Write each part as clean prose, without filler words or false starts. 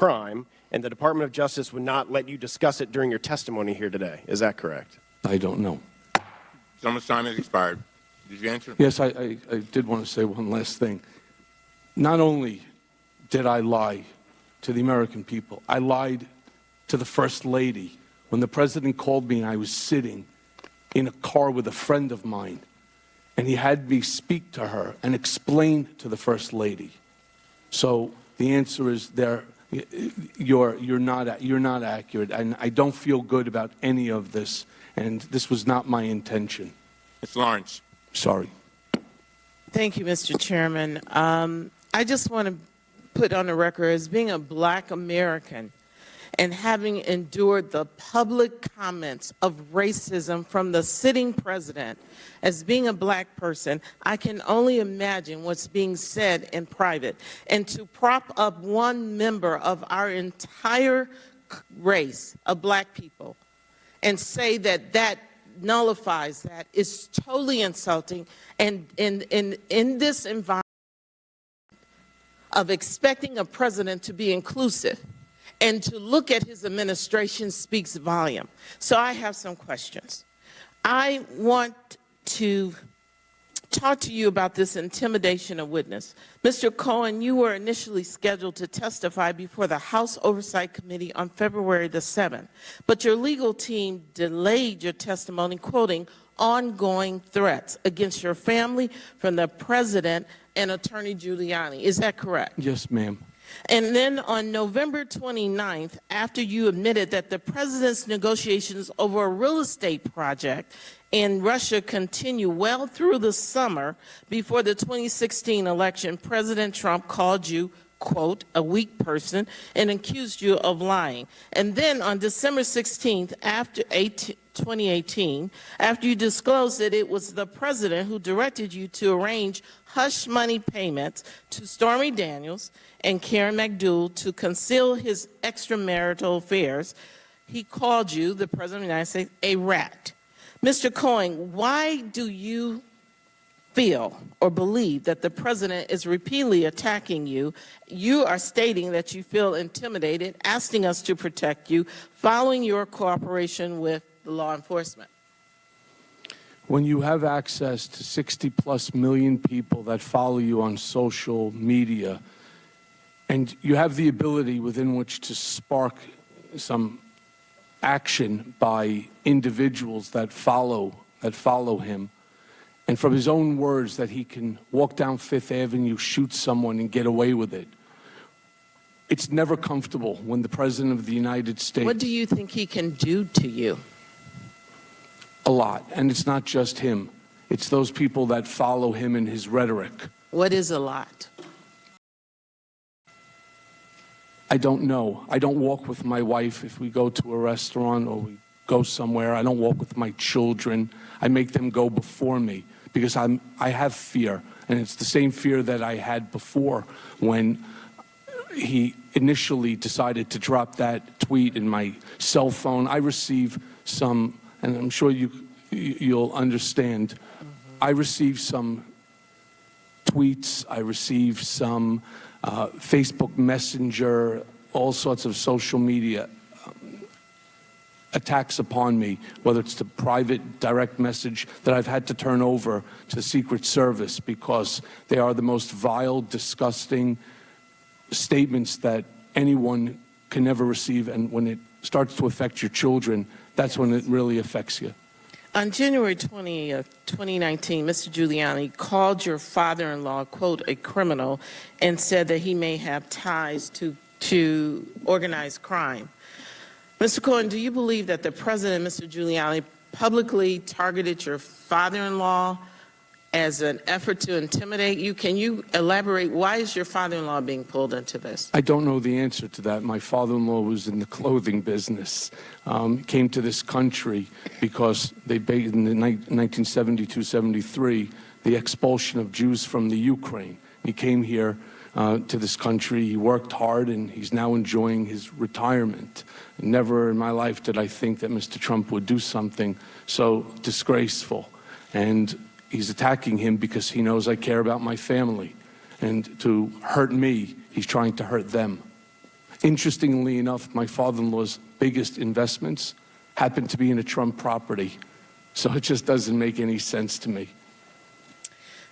crime, and the Department of Justice would not let you discuss it during your testimony here today. Is that correct? I don't know. Gentleman's time has expired. Did you answer? Yes, I did want to say one last thing. Not only did I lie to the American people, I lied to the First Lady. When the President called me, I was sitting in a car with a friend of mine, and he had me speak to her and explain to the First Lady. So the answer is you're not accurate, and I don't feel good about any of this, and this was not my intention. Ms. Lawrence. Sorry. Thank you, Mr. Chairman. I just want to put on the record, as being a Black American and having endured the public comments of racism from the sitting president, as being a Black person, I can only imagine what's being said in private. And to prop up one member of our entire race of Black people and say that that nullifies that is totally insulting. And in this environment of expecting a president to be inclusive and to look at his administration speaks volume. So I have some questions. I want to talk to you about this intimidation of witness. Mr. Cohen, you were initially scheduled to testify before the House Oversight Committee on February the 7th, but your legal team delayed your testimony, quoting, ongoing threats against your family from the president and Attorney Giuliani. Is that correct? Yes, ma'am. And then on November 29th, after you admitted that the president's negotiations over a real estate project in Russia continue well through the summer before the 2016 election, President Trump called you, quote, a weak person and accused you of lying. And then on December 16th, after 2018, after you disclosed that it was the president who directed you to arrange hush money payments to Stormy Daniels and Karen McDougal to conceal his extramarital affairs, he called you, the president of the United States, a rat. Mr. Cohen, why do you feel or believe that the president is repeatedly attacking you? You are stating that you feel intimidated, asking us to protect you, following your cooperation with the law enforcement. When you have access to 60+ million people that follow you on social media, and you have the ability within which to spark some action by individuals that follow him, and from his own words that he can walk down Fifth Avenue, shoot someone, and get away with it. It's never comfortable when the President of the United States... What do you think he can do to you? A lot, and it's not just him. It's those people that follow him in his rhetoric. What is a lot? I don't know. I don't walk with my wife if we go to a restaurant or we go somewhere. I don't walk with my children. I make them go before me because I have fear, and it's the same fear that I had before when he initially decided to drop that tweet in my cell phone. I receive some, and I'm sure you'll understand, I receive some tweets, I receive some Facebook Messenger, all sorts of social media attacks upon me, whether it's the private direct message that I've had to turn over to the Secret Service because they are the most vile, disgusting statements that anyone can never receive. And when it starts to affect your children, that's when it really affects you. On January 20th, 2019, Mr. Giuliani called your father-in-law, quote, a criminal, and said that he may have ties to organized crime. Mr. Cohen, do you believe that the president, Mr. Giuliani, publicly targeted your father-in-law as an effort to intimidate you? Can you elaborate? Why is your father-in-law being pulled into this? I don't know the answer to that. My father-in-law was in the clothing business. Came to this country because they in the 1972-73, the expulsion of Jews from the Ukraine. He came here to this country. He worked hard, and he's now enjoying his retirement. Never in my life did I think that Mr. Trump would do something so disgraceful. And he's attacking him because he knows I care about my family. And to hurt me, he's trying to hurt them. Interestingly enough, my father-in-law's biggest investments happen to be in a Trump property. So it just doesn't make any sense to me.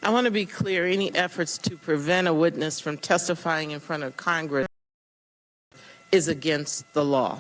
I want to be clear, any efforts to prevent a witness from testifying in front of Congress is against the law.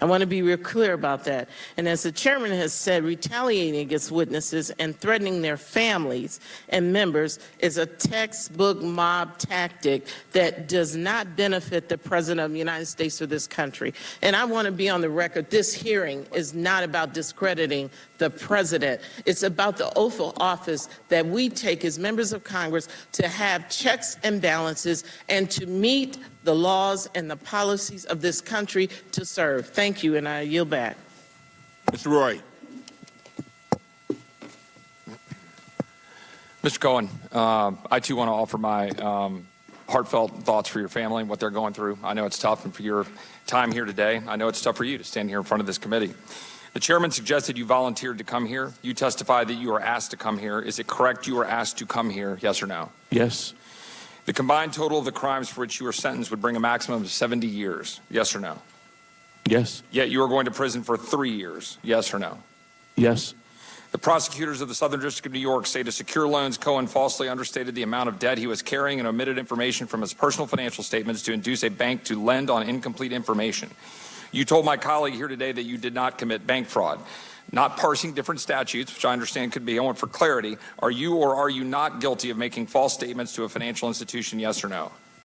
I want to be real clear about that. And as the chairman has said, retaliating against witnesses and threatening their families and members is a textbook mob tactic that does not benefit the President of the United States or this country. And I want to be on the record, this hearing is not about discrediting the President. It's about the oath of office that we take as members of Congress to have checks and balances and to meet the laws and the policies of this country to serve. Thank you, and I yield back. Mr. Roy. Mr. Cohen, I too want to offer my heartfelt thoughts for your family and what they're going through. I know it's tough, and for your time here today, I know it's tough for you to stand here in front of this committee. The chairman suggested you volunteered to come here. You testified that you were asked to come here. Is it correct you were asked to come here, yes or no? Yes, The combined total of the crimes for which you were sentenced would bring a maximum of 70 years, yes or no? yes, Yet you are going to prison for 3 years, yes or no? yes, The prosecutors of the Southern District of New York say to secure loans, Cohen falsely understated the amount of debt he was carrying and omitted information from his personal financial statements to induce a bank to lend on incomplete information. You told my colleague here today that you did not commit bank fraud. Not parsing different statutes, which I understand could be, I want for clarity, are you or are you not guilty of making false statements to a financial institution, yes or no?